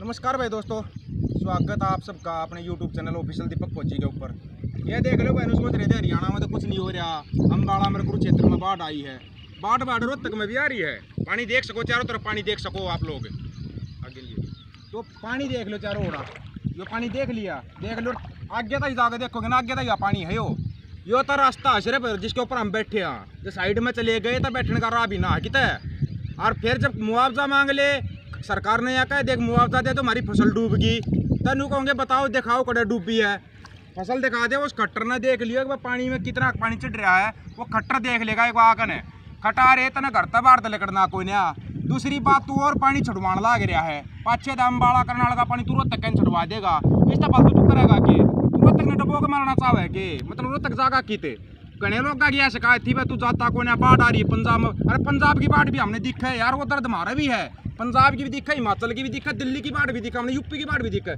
नमस्कार भाई दोस्तों, स्वागत है आप सबका अपने YouTube चैनल ऑफिशियल दीपक फौजी के ऊपर। ये देख लो भाई, सोच रहे थे हरियाणा में तो कुछ नहीं हो रहा, अम्बाड़ा में कुरुक्षेत्र में बाढ़ आई है, बाढ़ रोहतक में भी आ रही है। पानी देख सको, चारों तरफ पानी देख सको आप लोग। आगे लिए तो पानी देख लो चारों ओर, यो पानी देख लिया, देख लो आगे तक जाकर देखोगे ना, आगे तक पानी है। यो तो रास्ता है सिर्फ जिसके ऊपर हम बैठे हैं, जो साइड में चले गए तो बैठने का राह भी ना है कितने। और फिर जब मुआवजा मांग ले सरकार ने, या कहे देख मुआवजा दे तो हमारी फसल डूबगी, तनु कहोगे बताओ दिखाओ कड़े डूबी है फसल, दिखा दे। उस खट्टर ने देख लियो कि पानी में कितना पानी चढ़ रहा है, वो खट्टर देख लेगा एक आकन है खटा रहे तना घर तक बाढ़ लकड़ना कोई ना। दूसरी बात तू और पानी छुड़वाने लाग रहा है, पाछे दाम बाड़ा करनाल का पानी तू रोहतक कैन छुड़वा देगा, इस तो फालतू तू करेगा कि रोहतक ने डबो के मारना चाहे कि मतलब रोहतक जागा की कने लोग का गया शिकायत थी भाई तू जाता को ना बाढ़ आ रही है पंजाब में। अरे पंजाब की बाढ़ भी हमने दिखा है यार, वो दर्द हमारा भी है, पंजाब की भी दिखा, हिमाचल की भी दिखा, दिल्ली की बाढ़ भी दिखा, हमने यूपी की बाढ़ भी दिखा।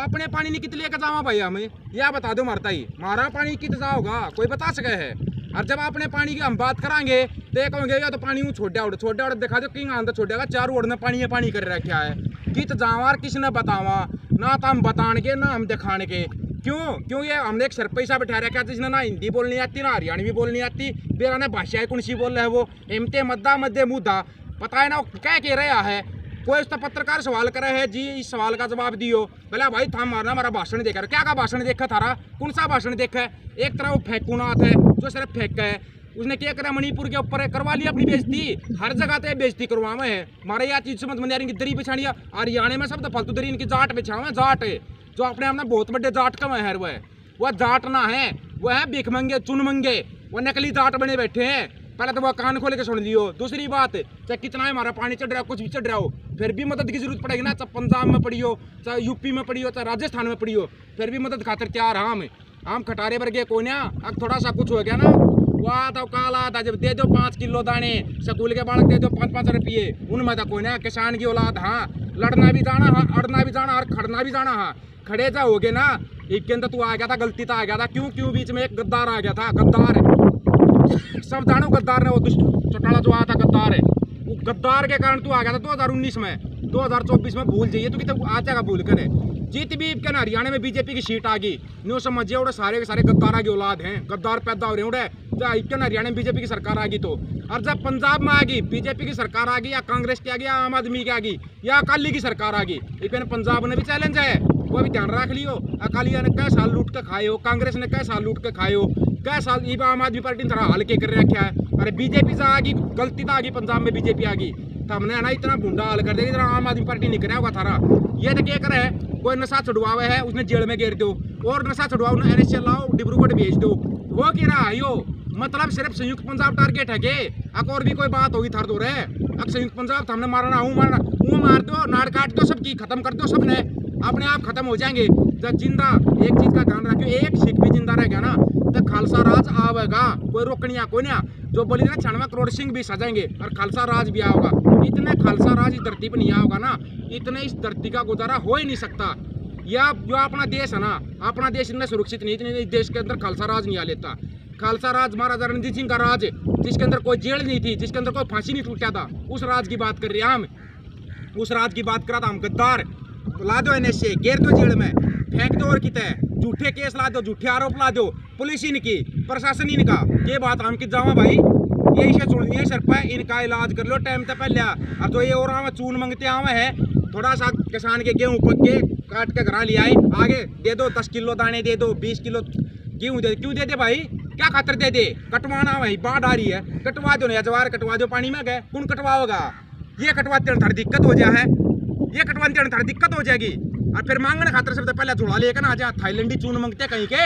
अपने पानी नहीं कितने लेकर जावा भाई, हमें यह बता दो मारता ही हमारा पानी कितना होगा कोई बता सके है। और जब अपने पानी की हम बात करांगे तो ये कहोगे या तो पानी छोड़ा दिखा दो किंग आंदा छोड़ेगा, चारों ओर ने पानी कर रखा है, कित जावा किसने बतावा ना, तो हम बताने के ना हम दिखाने के। क्यों ये हमने एक सर पैसा बैठा रखा है जिसने ना हिंदी बोलनी आती ना हरियाणवी बोलनी आती, बेरा ने भाषा कौन सी बोल रहा है वो एमते मद्दा मध्य मुद्दा पता है ना क्या कह रहा है। कोई तो पत्रकार सवाल करे है जी, इस सवाल का जवाब दियो। बोला भाई था मारना हमारा भाषण देखा, क्या भाषण देखा थारा, कौन सा भाषण देखा है। एक तरह वो फेंकूनाथ है जो सिर्फ फेंक है, उसने क्या करा मणिपुर के ऊपर करवा लिया अपनी बेइज्जती, हर जगह पे बेइज्जती करवावे है। हमारे यहाँ चीज समझ में दरी बिछानिया हरियाणा में सब तो फालतू दरी इनकी जाट बिछावे, जाट जो अपने आप में बहुत बड़े जाट का है, वह जाट ना है, वह है भिख मंगे चुन मंगे, वह नकली जाट बने बैठे हैं। पहले तो वह कान खोल के सुन लियो। दूसरी बात, चाहे कितना है हमारा पानी चढ़ रहा है, कुछ भी चढ़ रहा हो, फिर भी मदद की जरूरत पड़ेगी ना, चाहे पंजाब में पड़ी हो, चाहे यूपी में पड़ी हो, चाहे राजस्थान में पड़ी हो, फिर भी मदद खातिर तैयार हम खटारे पर गए कोने। अब थोड़ा सा कुछ हो गया ना, वाह तो काला था जब दे दो 5 किलो दाने, स्कूल के बालक दे दो 5-5 रुपये, उनमें तो कोई ना किसान की औलाद। हाँ लड़ना भी जाना, हाँ अड़ना भी जाना और खड़ना भी जाना। हाँ खड़े जाओगे ना, एक के अंदर तू आ गया था, गलती तो आ गया था, क्यों बीच में एक गद्दार आ गया था, गद्दार सब जानो गद्दार ने, वो दुष्ट चौटाला जो आया था गद्दार है, वो गद्दार के कारण तू आ गया था 2019 में, 2024 में भूल जाइए तू कि आ जाएगा भूल कर। जीत भी क्या हरियाणा में बीजेपी की सीट आ गई, न्यू समझिए उड़े सारे के सारे गद्दारा की औलाद हैं, गद्दार पैदा हो रहे उड़े। जब हरियाणा में बीजेपी की सरकार आ गई तो, और जब पंजाब में आ गई बीजेपी की सरकार आ गई, या कांग्रेस की आ गई, या आम आदमी की आ गई, या अकाली की सरकार आ गई, लेकिन पंजाब ने भी चैलेंज है, वो भी ध्यान रख लियो। अकालिया ने कई साल लूट के खाए हो, कांग्रेस ने कई साल लूट के खाए हो, कई साल ये आम आदमी पार्टी ने थोड़ा हल के कर रखा है। अरे बीजेपी से आ गई, गलती तो आ गई पंजाब में बीजेपी आ गई, तो हमने ना इतना भूडा हल कर दिया, इतना आम आदमी पार्टी नहीं कराया होगा थारा। ये तो क्या करे, कोई नशा छुड़वावे है उसने जेल में घेर दो, और नशा छुड़वाओ ना NSA लाओ डिब्रूगढ़ भेज दो, वो क्या रहा है यो, मतलब सिर्फ संयुक्त पंजाब टारगेट है के, अब और भी कोई बात होगी थर दो रहे। अब संयुक्त पंजाब हमने मारना हूँ मार दो, नाड़ काट दो, सबकी खत्म कर दो, सबने अपने आप खत्म हो जाएंगे। जब जिंदा एक चीज का ध्यान रखियो, एक सिख भी जिंदा रह गया ना तो खालसा राज आवेगा, कोई रोकनिया कोई ना। जो बोली ना 96 करोड़ सिंह भी सजाएंगे और खालसा राज भी आओगा, इतने खालसा राज इस धरती पर नहीं आओगा ना, इतने इस धरती का गुजारा हो ही नहीं सकता। या जो अपना देश है ना, अपना देश इतना सुरक्षित नहीं, इतने इस देश के अंदर खालसा राज नहीं आ लेता। खालसा राज महाराजा रणजीत सिंह का राज, जिसके अंदर कोई जेल नहीं थी, जिसके अंदर कोई फांसी नहीं टूटा था, उस राज की बात कर रहे हैं हम, उस राज की बात करा था हम। गद्दार ला दो NSA, घेर दो जेल में, फेंक दो और कितने झूठे केस ला दो, झूठे आरोप ला दो, पुलिस इनकी, प्रशासन इनका, ये बात हम कि जावा भाई यही से सुननी है सर पे, इनका इलाज कर लो टाइम तक पहले। अब तो ये और आवे चून मंगते आवे है, थोड़ा सा किसान के गेहूँ पक के काट के घर ले आए, आगे दे दो 10 किलो दाने दे दो, 20 किलो गेहूँ दे, क्यों दे दे भाई, क्या खातर दे दे, कटवाना भाई बाढ़ आ रही है, कटवा दो, जवार कटवा दो, पानी में गए कौन कटवाओगा, ये कटवाते थोड़ी दिक्कत हो जाए है, ये कटवाते थोड़ी दिक्कत हो जाएगी। और फिर मांगने खातर सबसे पहले झोला लेकर ना आ जाए, थाईलैंडी चून मंगते कहीं के,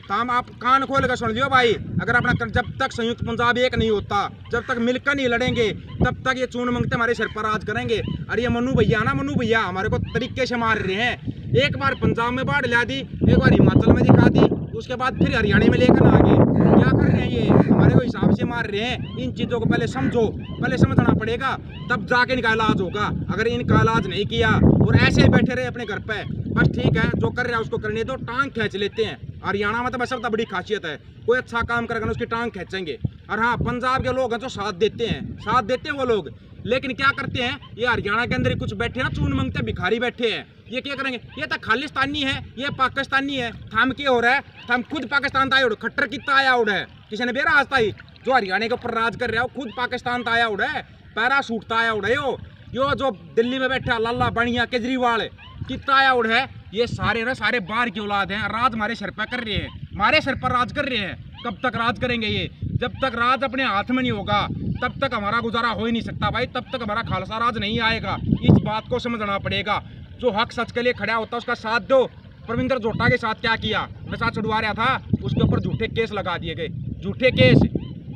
तो हम आप कान खोल कर सुन लियो भाई, अगर अपना जब तक संयुक्त पंजाब एक नहीं होता, जब तक मिलकर नहीं लड़ेंगे, तब तक ये चून मंगते हमारे सिर पर राज करेंगे। और ये मनु भैया हमारे को तरीके से मार रहे हैं, एक बार पंजाब में बाढ़ ला दी, एक बार हिमाचल में दिखा दी, उसके बाद फिर हरियाणा में लेकर आ गए, क्या कर रहे हैं ये, हमारे को हिसाब से मार रहे हैं। इन चीज़ों को पहले समझो, पहले समझना पड़ेगा, तब जाके इनका इलाज होगा। अगर इनका इलाज नहीं किया और ऐसे ही बैठे रहे अपने घर पे, बस ठीक है जो कर रहा है उसको करने दो, टांग खींच लेते हैं। हरियाणा में तो बस सबसे बड़ी खासियत है, कोई अच्छा काम करेगा ना उसकी टांग खींचेंगे। और हाँ, पंजाब के लोग हैं जो साथ देते हैं वो लोग। लेकिन क्या करते हैं, ये हरियाणा के अंदर ही कुछ बैठे ना चून मंगते भिखारी बैठे हैं, ये क्या करेंगे, ये तो खालिस्तानी है, ये पाकिस्तानी है, थम क्या हो रहा है, थम खुद पाकिस्तान आया उड़ खट्टर कितना आया उड़ है, किसी ने बेरा आज ही जो हरियाणा के ऊपर राज कर रहा है खुद पाकिस्तान का आया उड़ है, पैराशूट आया उड़ है, यो जो दिल्ली में बैठा लाला बढ़िया केजरीवाल कितना आया उड़ है, ये सारे ना सारे बाहर की औलाद हैं, राज हमारे सर पर कर रहे हैं, हमारे सर पर राज कर रहे हैं। कब तक राज करेंगे ये, जब तक राज अपने हाथ में नहीं होगा तब तक हमारा गुजारा हो ही नहीं सकता भाई, तब तक हमारा खालसा राज नहीं आएगा। इस बात को समझना पड़ेगा। जो हक सच के लिए खड़ा होता है उसका साथ दो। परविंदर जोटा के साथ क्या किया, नशा छुड़वा रहा था, उसके ऊपर झूठे केस लगा दिए गए, झूठे केस,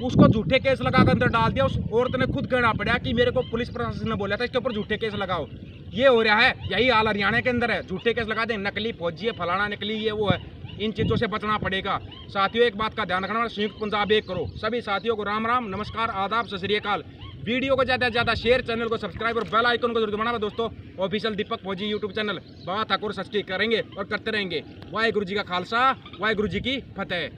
उसको झूठे केस लगा कर अंदर डाल दिया। उस औरत ने खुद कहना पड़ा कि मेरे को पुलिस प्रशासन ने बोला था इसके ऊपर झूठे केस लगाओ। ये हो रहा है, यही हाल हरियाणा के अंदर है, झूठे केस लगा दे, नकली फौजी है, फलाना नकली ये वो है। इन चीज़ों से बचना पड़ेगा साथियों। एक बात का ध्यान रखना, संयुक्त पंजाब एक करो। सभी साथियों को राम राम, नमस्कार, आदाब, सत श्री अकाल। वीडियो को ज़्यादा से ज़्यादा शेयर, चैनल को सब्सक्राइब और बेल आइकन को जरूर दबाना दोस्तों। ऑफिशियल दीपक फौजी यूट्यूब चैनल बात ठाकुर सच की करेंगे और करते रहेंगे। वाहेगुरु जी का खालसा, वाहेगुरु जी की फतेह।